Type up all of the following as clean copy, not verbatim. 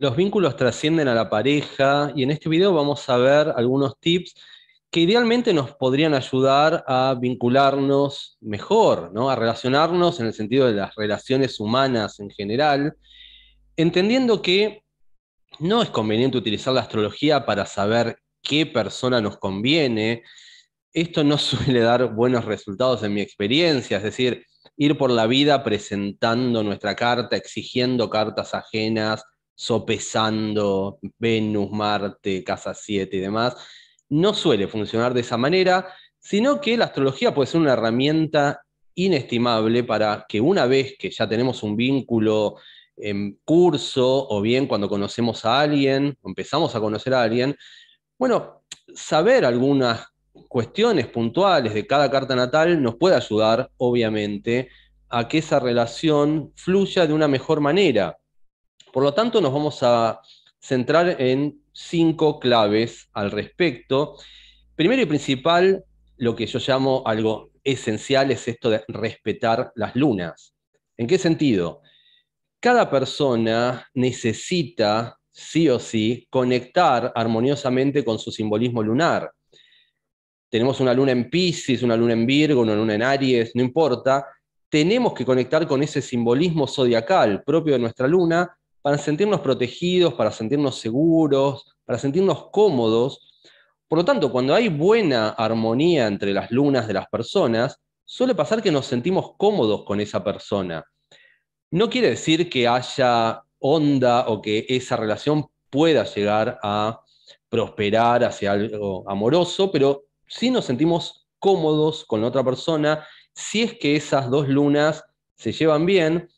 Los vínculos trascienden a la pareja y en este video vamos a ver algunos tips que idealmente nos podrían ayudar a vincularnos mejor, ¿no? A relacionarnos en el sentido de las relaciones humanas en general, entendiendo que no es conveniente utilizar la astrología para saber qué persona nos conviene. Esto no suele dar buenos resultados en mi experiencia, es decir, ir por la vida presentando nuestra carta, exigiendo cartas ajenas, sopesando Venus, Marte, Casa 7 y demás, no suele funcionar de esa manera, sino que la astrología puede ser una herramienta inestimable para que una vez que ya tenemos un vínculo en curso o bien cuando conocemos a alguien, o empezamos a conocer a alguien, bueno, saber algunas cuestiones puntuales de cada carta natal nos puede ayudar, obviamente, a que esa relación fluya de una mejor manera. Por lo tanto, nos vamos a centrar en 5 claves al respecto. Primero y principal, lo que yo llamo algo esencial es esto de respetar las lunas. ¿En qué sentido? Cada persona necesita, sí o sí, conectar armoniosamente con su simbolismo lunar. Tenemos una luna en Piscis, una luna en Virgo, una luna en Aries, no importa. Tenemos que conectar con ese simbolismo zodiacal propio de nuestra luna para sentirnos protegidos, para sentirnos seguros, para sentirnos cómodos. Por lo tanto, cuando hay buena armonía entre las lunas de las personas, suele pasar que nos sentimos cómodos con esa persona. No quiere decir que haya onda o que esa relación pueda llegar a prosperar hacia algo amoroso, pero sí nos sentimos cómodos con la otra persona si es que esas dos lunas se llevan bien,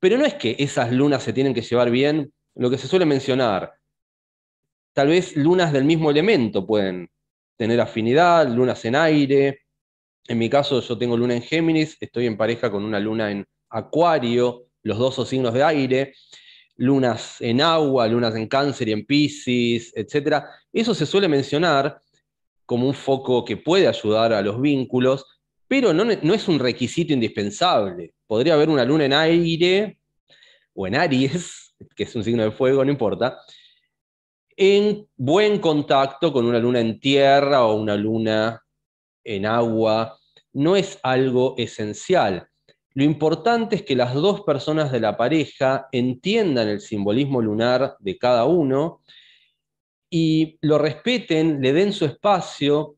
pero no es que esas lunas se tienen que llevar bien, lo que se suele mencionar, tal vez lunas del mismo elemento pueden tener afinidad, lunas en aire. En mi caso, yo tengo luna en Géminis, estoy en pareja con una luna en Acuario, los dos son signos de aire, lunas en agua, lunas en Cáncer y en Piscis, etcétera. Eso se suele mencionar como un foco que puede ayudar a los vínculos, pero no es un requisito indispensable. Podría haber una luna en aire o en Aries, que es un signo de fuego, no importa, en buen contacto con una luna en tierra o una luna en agua, no es algo esencial. Lo importante es que las dos personas de la pareja entiendan el simbolismo lunar de cada uno y lo respeten, le den su espacio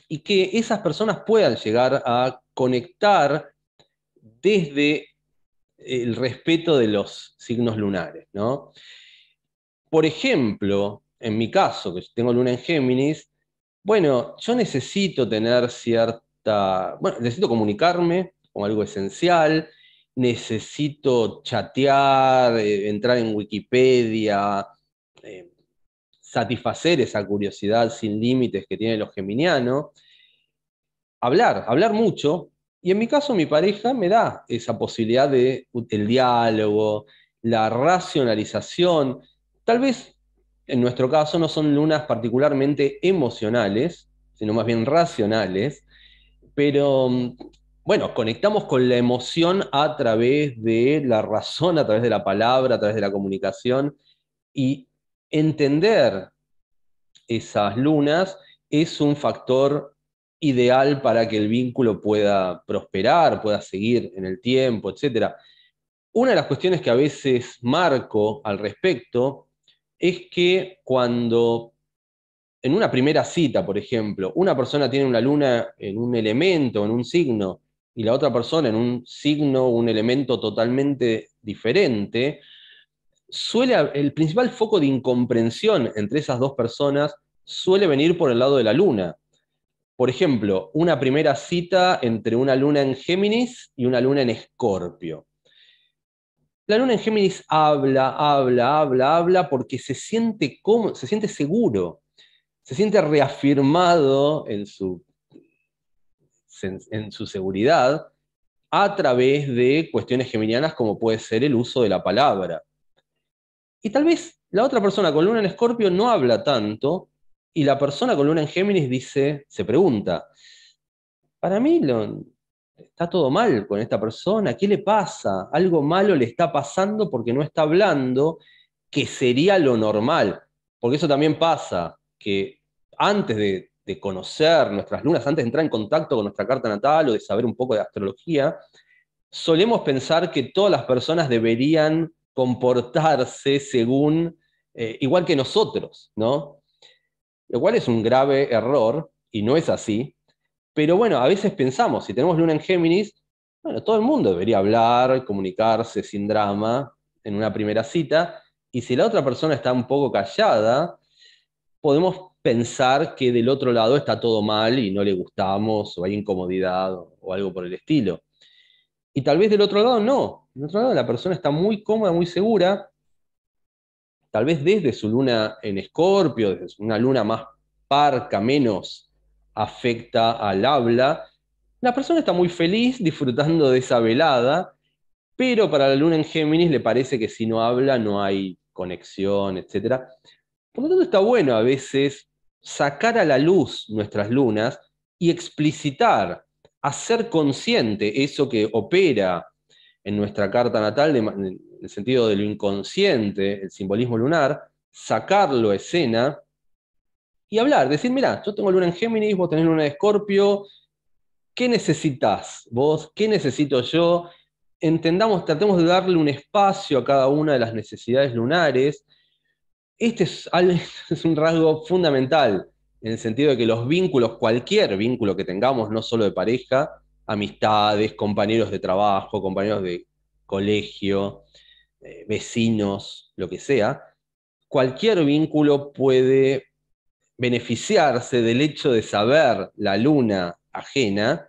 y que esas personas puedan llegar a conectar desde el respeto de los signos lunares, ¿no? Por ejemplo, en mi caso, que tengo luna en Géminis, bueno, yo necesito tener cierta, bueno, necesito comunicarme con algo esencial, necesito chatear, entrar en Wikipedia, eh, satisfacer esa curiosidad sin límites que tienen los geminianos, hablar mucho, y en mi caso mi pareja me da esa posibilidad de el diálogo, la racionalización. Tal vez en nuestro caso no son lunas particularmente emocionales, sino más bien racionales, pero bueno, conectamos con la emoción a través de la razón, a través de la palabra, a través de la comunicación, y entender esas lunas es un factor ideal para que el vínculo pueda prosperar, pueda seguir en el tiempo, etcétera. Una de las cuestiones que a veces marco al respecto es que cuando en una primera cita, por ejemplo, una persona tiene una luna en un elemento, en un signo, y la otra persona en un signo, un elemento totalmente diferente, el principal foco de incomprensión entre esas dos personas suele venir por el lado de la luna. Por ejemplo, una primera cita entre una luna en Géminis y una luna en Escorpio. La luna en Géminis habla porque se siente cómodo, se siente seguro, se siente reafirmado en su seguridad a través de cuestiones geminianas como puede ser el uso de la palabra. Y tal vez la otra persona con luna en Escorpio no habla tanto y la persona con luna en Géminis se pregunta, para mí está todo mal con esta persona, ¿qué le pasa? Algo malo le está pasando porque no está hablando que sería lo normal, porque eso también pasa, que antes de conocer nuestras lunas, antes de entrar en contacto con nuestra carta natal o de saber un poco de astrología, solemos pensar que todas las personas deberían comportarse según, igual que nosotros, ¿no? Lo cual es un grave error, y no es así, pero bueno, a veces pensamos, si tenemos luna en Géminis, bueno, todo el mundo debería hablar, comunicarse sin drama en una primera cita, y si la otra persona está un poco callada, podemos pensar que del otro lado está todo mal y no le gustamos, o hay incomodidad, o algo por el estilo. Y tal vez del otro lado no. Del otro lado la persona está muy cómoda, muy segura, tal vez desde su luna en Escorpio, desde una luna más parca, menos afecta al habla. La persona está muy feliz disfrutando de esa velada, pero para la luna en Géminis le parece que si no habla no hay conexión, etc. Por lo tanto, está bueno a veces sacar a la luz nuestras lunas y explicitar, hacer consciente eso que opera en nuestra carta natal, en el sentido de lo inconsciente, el simbolismo lunar, sacarlo a escena y hablar, decir, mira, yo tengo luna en Géminis, vos tenés luna en Escorpio, ¿qué necesitas vos? ¿Qué necesito yo? Entendamos, tratemos de darle un espacio a cada una de las necesidades lunares. Este es, es un rasgo fundamental, en el sentido de que los vínculos, cualquier vínculo que tengamos, no solo de pareja, amistades, compañeros de trabajo, compañeros de colegio, vecinos, lo que sea, cualquier vínculo puede beneficiarse del hecho de saber la luna ajena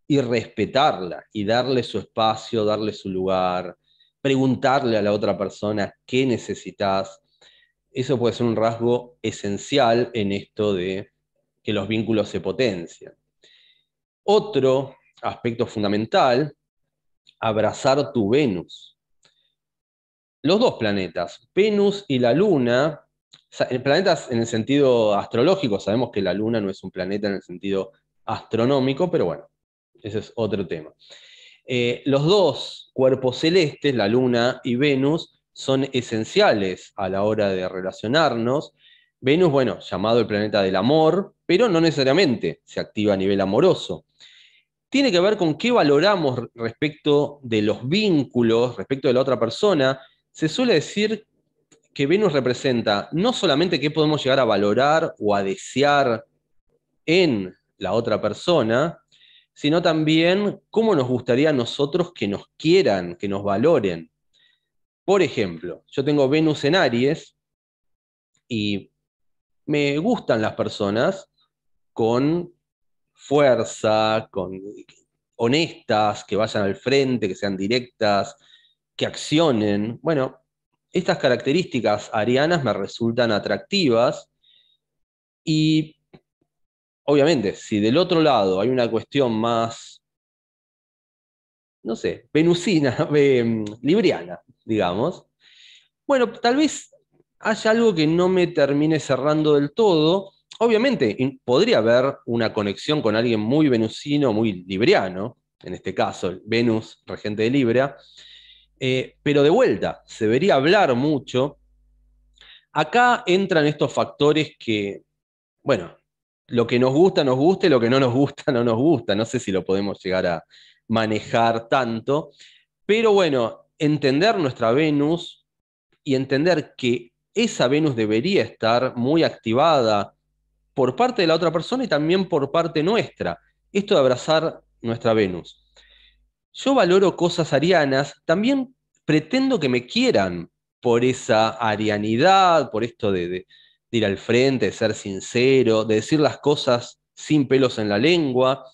y respetarla y darle su espacio, darle su lugar, preguntarle a la otra persona qué necesitas. Eso puede ser un rasgo esencial en esto de que los vínculos se potencian. Otro aspecto fundamental, abrazar tu Venus. Los dos planetas, Venus y la Luna, planetas en el sentido astrológico, sabemos que la Luna no es un planeta en el sentido astronómico, pero bueno, ese es otro tema. Los dos cuerpos celestes, la Luna y Venus, son esenciales a la hora de relacionarnos. Venus, bueno, llamado el planeta del amor, pero no necesariamente se activa a nivel amoroso. Tiene que ver con qué valoramos respecto de los vínculos, respecto de la otra persona. Se suele decir que Venus representa no solamente qué podemos llegar a valorar o a desear en la otra persona, sino también cómo nos gustaría a nosotros que nos quieran, que nos valoren. Por ejemplo, yo tengo Venus en Aries y me gustan las personas con fuerza, con honestas, que vayan al frente, que sean directas, que accionen. Bueno, estas características arianas me resultan atractivas y obviamente, si del otro lado hay una cuestión más, no sé, venusina, libriana, digamos, bueno, tal vez haya algo que no me termine cerrando del todo. Obviamente, podría haber una conexión con alguien muy venusino, muy libriano, en este caso, Venus, regente de Libra, pero de vuelta, se debería hablar mucho. Acá entran estos factores que, bueno, lo que nos gusta, y lo que no nos gusta, no nos gusta. No sé si lo podemos llegar a manejar tanto, pero bueno, entender nuestra Venus y entender que esa Venus debería estar muy activada por parte de la otra persona y también por parte nuestra. Esto de abrazar nuestra Venus. Yo valoro cosas arianas, también pretendo que me quieran por esa arianidad, por esto de ir al frente, de ser sincero, de decir las cosas sin pelos en la lengua.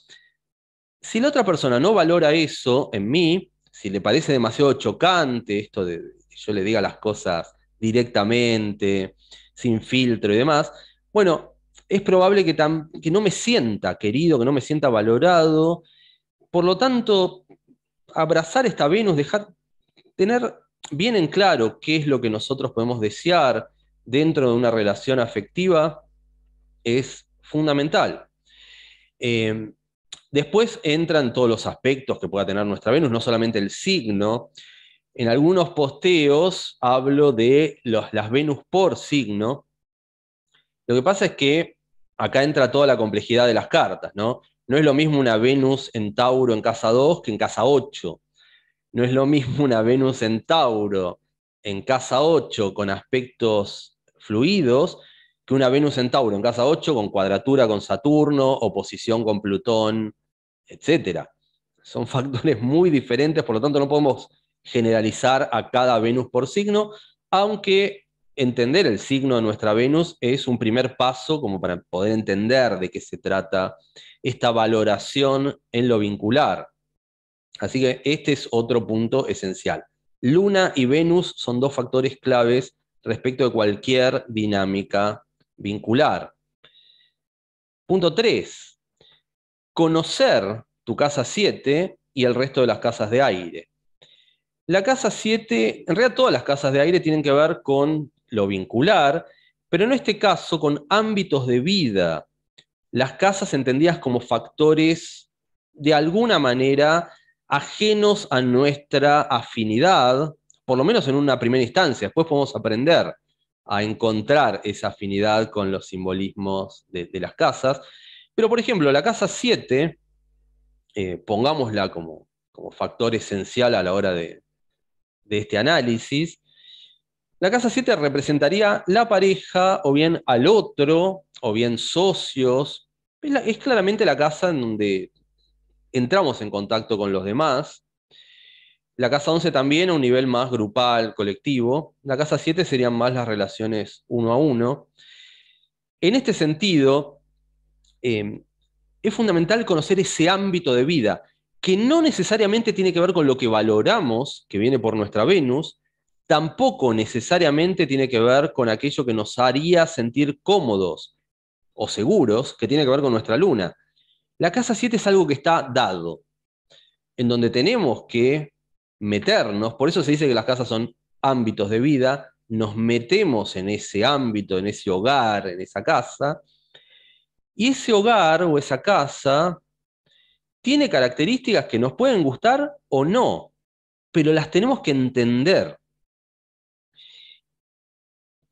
Si la otra persona no valora eso en mí, si le parece demasiado chocante esto de que yo le diga las cosas directamente, sin filtro y demás, bueno, es probable que no me sienta querido, que no me sienta valorado. Por lo tanto, abrazar esta Venus, tener bien en claro qué es lo que nosotros podemos desear dentro de una relación afectiva es fundamental. Eh, Después entran todos los aspectos que pueda tener nuestra Venus, no solamente el signo. En algunos posteos hablo de las Venus por signo. Lo que pasa es que acá entra toda la complejidad de las cartas, ¿no? No es lo mismo una Venus en Tauro en casa 2 que en casa 8. No es lo mismo una Venus en Tauro en casa 8 con aspectos fluidos que una Venus en Tauro en casa 8 con cuadratura con Saturno, oposición con Plutón, etcétera. Son factores muy diferentes, por lo tanto no podemos generalizar a cada Venus por signo, aunque entender el signo de nuestra Venus es un primer paso como para poder entender de qué se trata esta valoración en lo vincular. Así que este es otro punto esencial. Luna y Venus son dos factores claves respecto de cualquier dinámica vincular. Punto 3. Conocer tu casa 7 y el resto de las casas de aire. La casa 7, en realidad todas las casas de aire tienen que ver con lo vincular, pero en este caso con ámbitos de vida. Las casas entendidas como factores de alguna manera ajenos a nuestra afinidad, por lo menos en una primera instancia. Después podemos aprender a encontrar esa afinidad con los simbolismos de las casas. Pero, por ejemplo, la casa 7, pongámosla como factor esencial a la hora de este análisis, la casa 7 representaría la pareja, o bien al otro, o bien socios. Es claramente la casa en donde entramos en contacto con los demás. La casa 11 también a un nivel más grupal, colectivo. La casa 7 serían más las relaciones uno a uno. En este sentido, eh, es fundamental conocer ese ámbito de vida, que no necesariamente tiene que ver con lo que valoramos, que viene por nuestra Venus, tampoco necesariamente tiene que ver con aquello que nos haría sentir cómodos o seguros, que tiene que ver con nuestra Luna. La casa 7 es algo que está dado, en donde tenemos que meternos, por eso se dice que las casas son ámbitos de vida, nos metemos en ese ámbito, en ese hogar, en esa casa, y ese hogar o esa casa tiene características que nos pueden gustar o no, pero las tenemos que entender.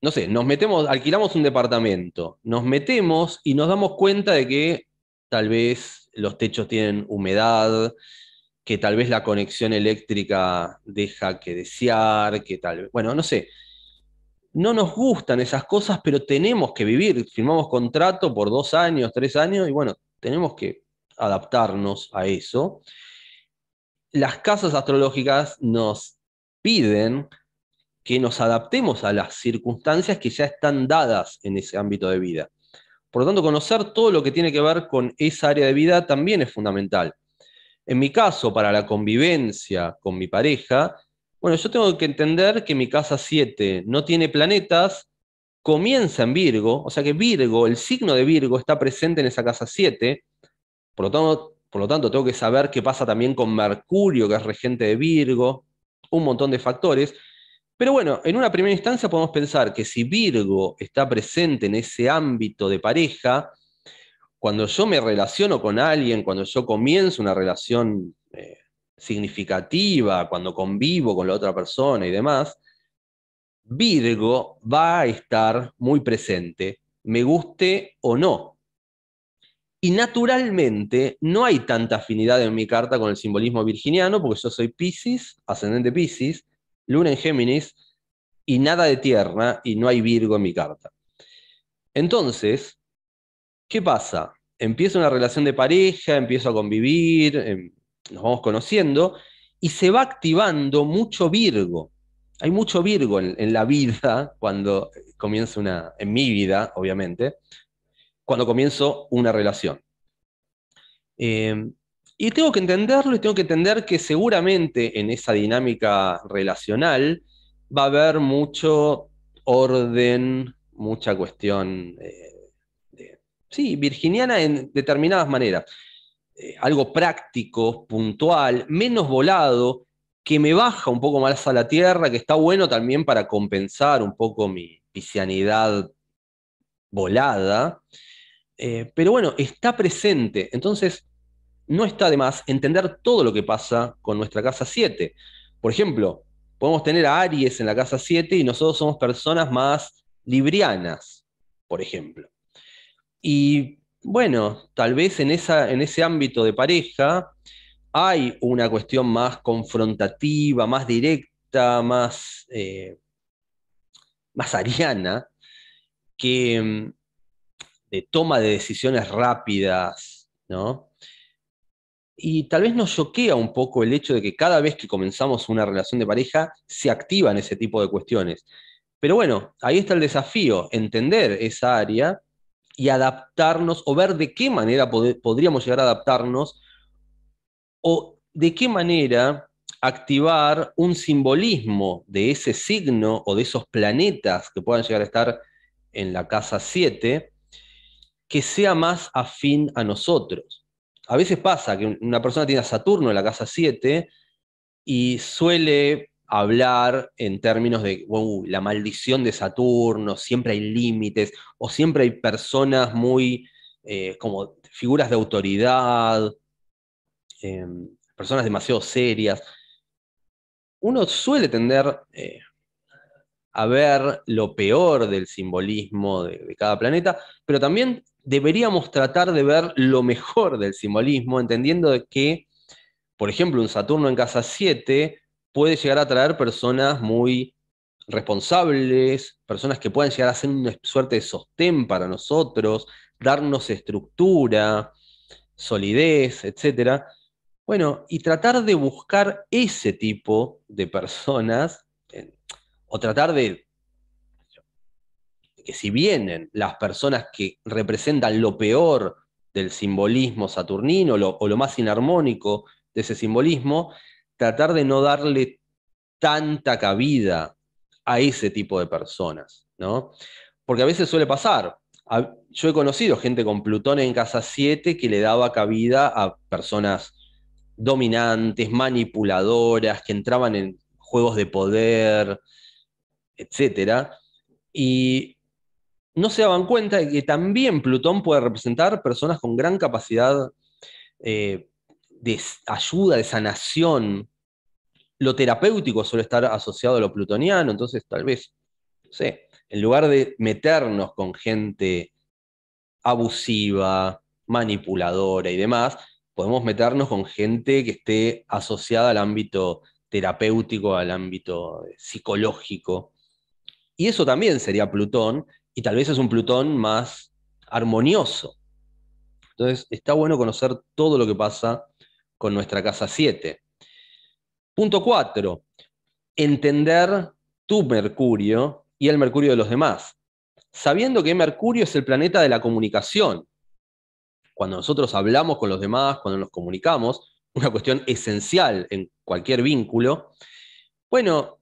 No sé, nos metemos, alquilamos un departamento, nos metemos y nos damos cuenta de que tal vez los techos tienen humedad, que tal vez la conexión eléctrica deja que desear, que tal vez, bueno, no sé, no nos gustan esas cosas, pero tenemos que vivir, firmamos contrato por 2 años, 3 años, y bueno, tenemos que adaptarnos a eso. Las casas astrológicas nos piden que nos adaptemos a las circunstancias que ya están dadas en ese ámbito de vida. Por lo tanto, conocer todo lo que tiene que ver con esa área de vida también es fundamental. En mi caso, para la convivencia con mi pareja, bueno, yo tengo que entender que mi casa 7 no tiene planetas, comienza en Virgo, o sea que Virgo, el signo de Virgo está presente en esa casa 7, por lo tanto tengo que saber qué pasa también con Mercurio, que es regente de Virgo, un montón de factores. Pero bueno, en una primera instancia podemos pensar que si Virgo está presente en ese ámbito de pareja, cuando yo me relaciono con alguien, cuando yo comienzo una relación significativa, cuando convivo con la otra persona y demás, Virgo va a estar muy presente, me guste o no. Y naturalmente no hay tanta afinidad en mi carta con el simbolismo virginiano, porque yo soy Piscis, ascendente Piscis, Luna en Géminis, y nada de tierra, y no hay Virgo en mi carta. Entonces, ¿qué pasa? Empiezo una relación de pareja, empiezo a convivir, nos vamos conociendo, y se va activando mucho Virgo. Hay mucho Virgo en la vida cuando comienzo en mi vida, obviamente, cuando comienzo una relación. Eh, y tengo que entenderlo y tengo que entender que seguramente en esa dinámica relacional va a haber mucho orden, mucha cuestión, sí, virginiana en determinadas maneras. Algo práctico, puntual, menos volado, que me baja un poco más a la tierra, que está bueno también para compensar un poco mi piscianidad volada. Pero bueno, está presente. Entonces, no está de más entender todo lo que pasa con nuestra casa 7. Por ejemplo, podemos tener a Aries en la casa 7 y nosotros somos personas más librianas, por ejemplo. Y bueno, tal vez en ese ámbito de pareja hay una cuestión más confrontativa, más directa, más ariana, que de toma de decisiones rápidas, ¿no? Y tal vez nos choquea un poco el hecho de que cada vez que comenzamos una relación de pareja se activan ese tipo de cuestiones. Pero bueno, ahí está el desafío, entender esa área y adaptarnos o ver de qué manera podríamos llegar a adaptarnos o de qué manera activar un simbolismo de ese signo o de esos planetas que puedan llegar a estar en la casa 7 que sea más afín a nosotros. A veces pasa que una persona tiene a Saturno en la casa 7 y suele hablar en términos de wow, la maldición de Saturno, siempre hay límites, o siempre hay personas muy como figuras de autoridad, eh, personas demasiado serias. Uno suele tender a ver lo peor del simbolismo de cada planeta, pero también deberíamos tratar de ver lo mejor del simbolismo, entendiendo de que, por ejemplo, un Saturno en casa 7 puede llegar a traer personas muy responsables, personas que pueden llegar a ser una suerte de sostén para nosotros, darnos estructura, solidez, etcétera. Bueno, y tratar de buscar ese tipo de personas, o tratar de que si vienen las personas que representan lo peor del simbolismo saturnino o lo más inarmónico de ese simbolismo, tratar de no darle tanta cabida a ese tipo de personas, ¿no? Porque a veces suele pasar. Yo he conocido gente con Plutón en casa 7 que le daba cabida a personas dominantes, manipuladoras, que entraban en juegos de poder, etcétera, y no se daban cuenta de que también Plutón puede representar personas con gran capacidad eh, de ayuda, de sanación. Lo terapéutico suele estar asociado a lo plutoniano, entonces tal vez, no sé, en lugar de meternos con gente abusiva, manipuladora y demás, podemos meternos con gente que esté asociada al ámbito terapéutico, al ámbito psicológico. Y eso también sería Plutón, y tal vez es un Plutón más armonioso. Entonces, está bueno conocer todo lo que pasa con nuestra casa 7. Punto 4, entender tu Mercurio y el Mercurio de los demás, sabiendo que Mercurio es el planeta de la comunicación. Cuando nosotros hablamos con los demás, cuando nos comunicamos, una cuestión esencial en cualquier vínculo, bueno,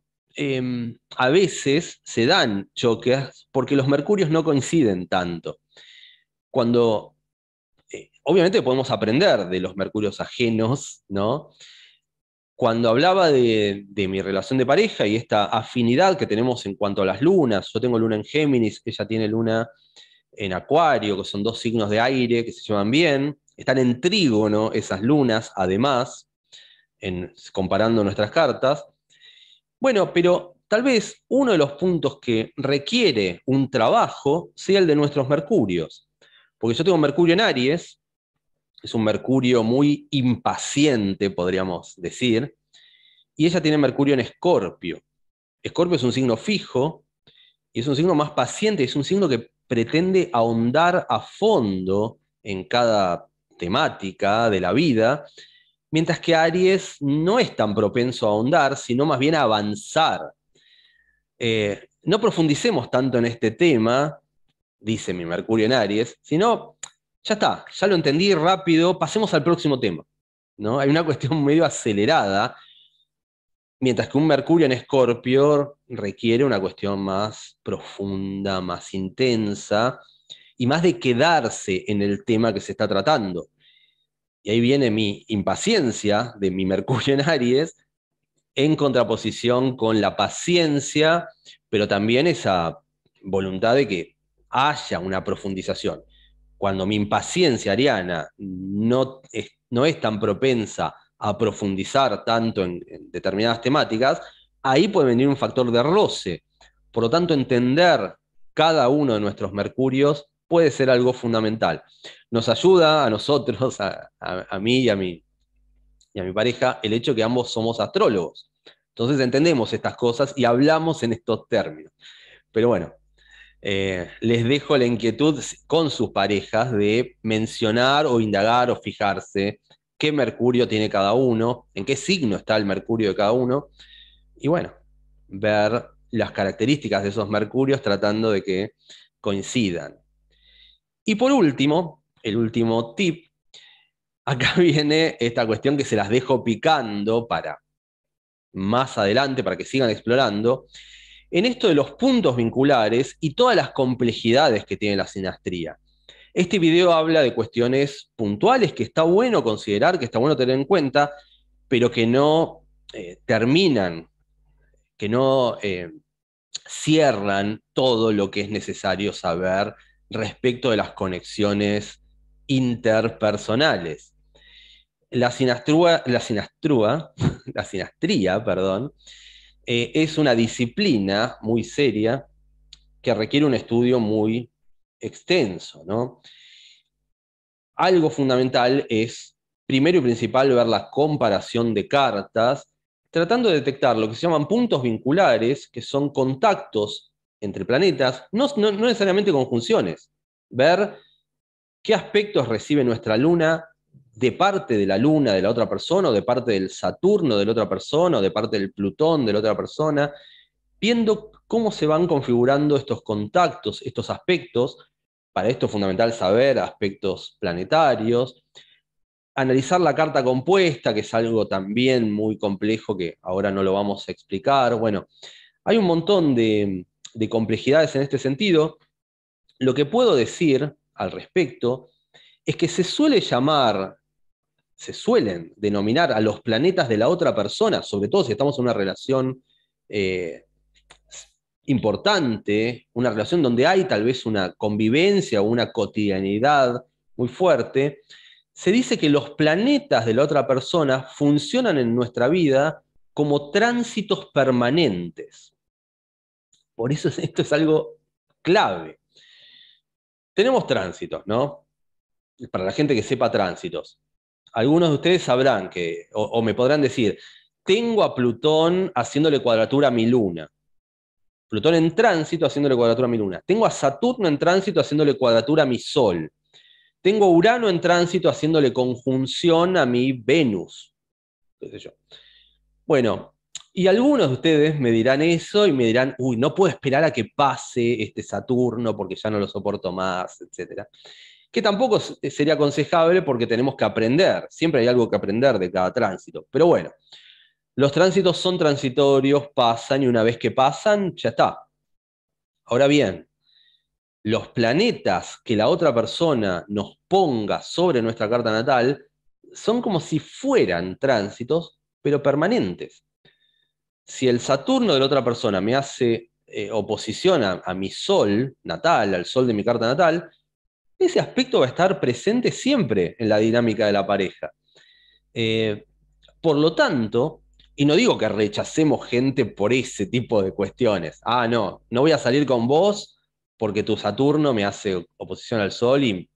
a veces se dan choques porque los mercurios no coinciden tanto. Cuando, obviamente podemos aprender de los mercurios ajenos, ¿no? Cuando hablaba de mi relación de pareja y esta afinidad que tenemos en cuanto a las lunas, yo tengo luna en Géminis, ella tiene luna en Acuario, que son dos signos de aire que se llevan bien, están en trígono esas lunas, además, comparando nuestras cartas. Bueno, pero tal vez uno de los puntos que requiere un trabajo sea el de nuestros mercurios, porque yo tengo Mercurio en Aries, es un Mercurio muy impaciente, podríamos decir, y ella tiene Mercurio en Escorpio. Escorpio es un signo fijo y es un signo más paciente, es un signo que pretende ahondar a fondo en cada temática de la vida, mientras que Aries no es tan propenso a ahondar, sino más bien a avanzar. No profundicemos tanto en este tema, dice mi Mercurio en Aries, sino, ya está, ya lo entendí rápido, pasemos al próximo tema, ¿no? Hay una cuestión medio acelerada, mientras que un Mercurio en Escorpio requiere una cuestión más profunda, más intensa, y más de quedarse en el tema que se está tratando. Y ahí viene mi impaciencia de mi Mercurio en Aries, en contraposición con la paciencia, pero también esa voluntad de que haya una profundización. Cuando mi impaciencia ariana no es tan propensa a profundizar tanto en determinadas temáticas, ahí puede venir un factor de roce. Por lo tanto, entender cada uno de nuestros mercurios puede ser algo fundamental. Nos ayuda a nosotros, a mí y a mi pareja, el hecho que ambos somos astrólogos. Entonces entendemos estas cosas y hablamos en estos términos. Pero bueno, les dejo la inquietud con sus parejas de mencionar o indagar o fijarse qué mercurio tiene cada uno, en qué signo está el mercurio de cada uno, y bueno, ver las características de esos mercurios tratando de que coincidan. Y por último, el último tip, acá viene esta cuestión que se las dejo picando para más adelante, para que sigan explorando, en esto de los puntos vinculares y todas las complejidades que tiene la sinastría. Este video habla de cuestiones puntuales que está bueno considerar, que está bueno tener en cuenta, pero que no terminan, que no cierran todo lo que es necesario saber respecto de las conexiones interpersonales. La sinastría, perdón, es una disciplina muy seria que requiere un estudio muy extenso, ¿no? Algo fundamental es, primero y principal, ver la comparación de cartas, tratando de detectar lo que se llaman puntos vinculares, que son contactos entre planetas, no necesariamente conjunciones. Ver qué aspectos recibe nuestra luna de parte de la luna de la otra persona, o de parte del Saturno de la otra persona, o de parte del Plutón de la otra persona, viendo cómo se van configurando estos contactos, estos aspectos. Para esto es fundamental saber aspectos planetarios, analizar la carta compuesta, que es algo también muy complejo que ahora no lo vamos a explicar. Bueno, hay un montón de complejidades en este sentido. Lo que puedo decir al respecto es que se suelen denominar a los planetas de la otra persona, sobre todo si estamos en una relación eh, importante, una relación donde hay tal vez una convivencia o una cotidianidad muy fuerte, se dice que los planetas de la otra persona funcionan en nuestra vida como tránsitos permanentes. Por eso esto es algo clave. Tenemos tránsitos, ¿no? Para la gente que sepa tránsitos. Algunos de ustedes sabrán que, o me podrán decir, tengo a Plutón haciéndole cuadratura a mi luna. Plutón en tránsito haciéndole cuadratura a mi luna. Tengo a Saturno en tránsito haciéndole cuadratura a mi Sol. Tengo a Urano en tránsito haciéndole conjunción a mi Venus. ¿Qué sé yo? Bueno, y algunos de ustedes me dirán eso y me dirán, uy, no puedo esperar a que pase este Saturno porque ya no lo soporto más, etcétera. Que tampoco sería aconsejable porque tenemos que aprender. Siempre hay algo que aprender de cada tránsito. Pero bueno, los tránsitos son transitorios, pasan y una vez que pasan, ya está. Ahora bien, los planetas que la otra persona nos ponga sobre nuestra carta natal son como si fueran tránsitos, pero permanentes. Si el Saturno de la otra persona me hace oposición a mi Sol natal, al Sol de mi carta natal, ese aspecto va a estar presente siempre en la dinámica de la pareja. Eh, por lo tanto, y no digo que rechacemos gente por ese tipo de cuestiones. Ah, no voy a salir con vos porque tu Saturno me hace oposición al Sol y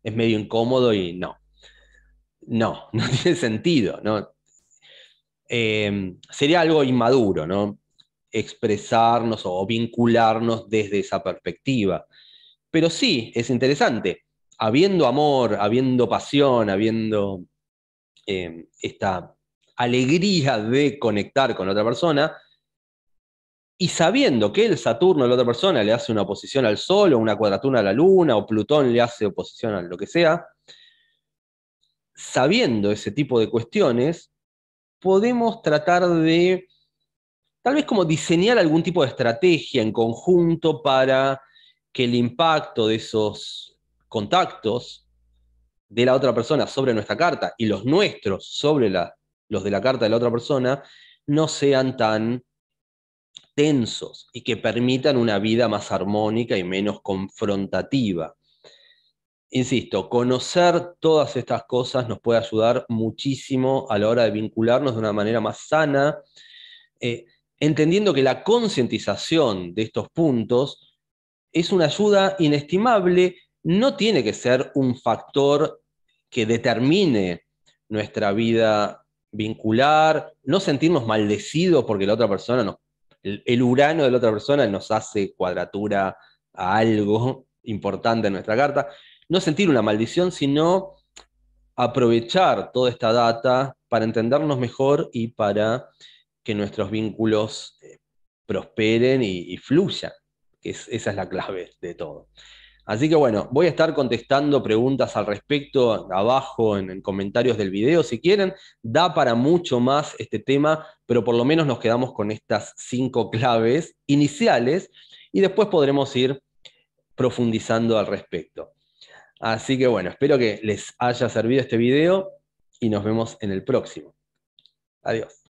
es medio incómodo y no tiene sentido, ¿no? Sería algo inmaduro, ¿no? Expresarnos o vincularnos desde esa perspectiva. Pero sí, es interesante. Habiendo amor, habiendo pasión, habiendo esta alegría de conectar con otra persona, y sabiendo que el Saturno de la otra persona le hace una oposición al Sol, o una cuadratura a la Luna, o Plutón le hace oposición a lo que sea, sabiendo ese tipo de cuestiones, podemos tratar de, tal vez como diseñar algún tipo de estrategia en conjunto para que el impacto de esos contactos de la otra persona sobre nuestra carta y los nuestros sobre los de la carta de la otra persona no sean tan tensos y que permitan una vida más armónica y menos confrontativa. Insisto, conocer todas estas cosas nos puede ayudar muchísimo a la hora de vincularnos de una manera más sana, eh, entendiendo que la concientización de estos puntos es una ayuda inestimable, no tiene que ser un factor que determine nuestra vida vincular, no sentirnos maldecidos porque la otra persona el Urano de la otra persona nos hace cuadratura a algo importante en nuestra carta, no sentir una maldición, sino aprovechar toda esta data para entendernos mejor y para que nuestros vínculos prosperen y fluyan, esa es la clave de todo. Así que bueno, voy a estar contestando preguntas al respecto abajo en comentarios del video si quieren. Da para mucho más este tema, pero por lo menos nos quedamos con estas 5 claves iniciales y después podremos ir profundizando al respecto. Así que bueno, espero que les haya servido este video y nos vemos en el próximo. Adiós.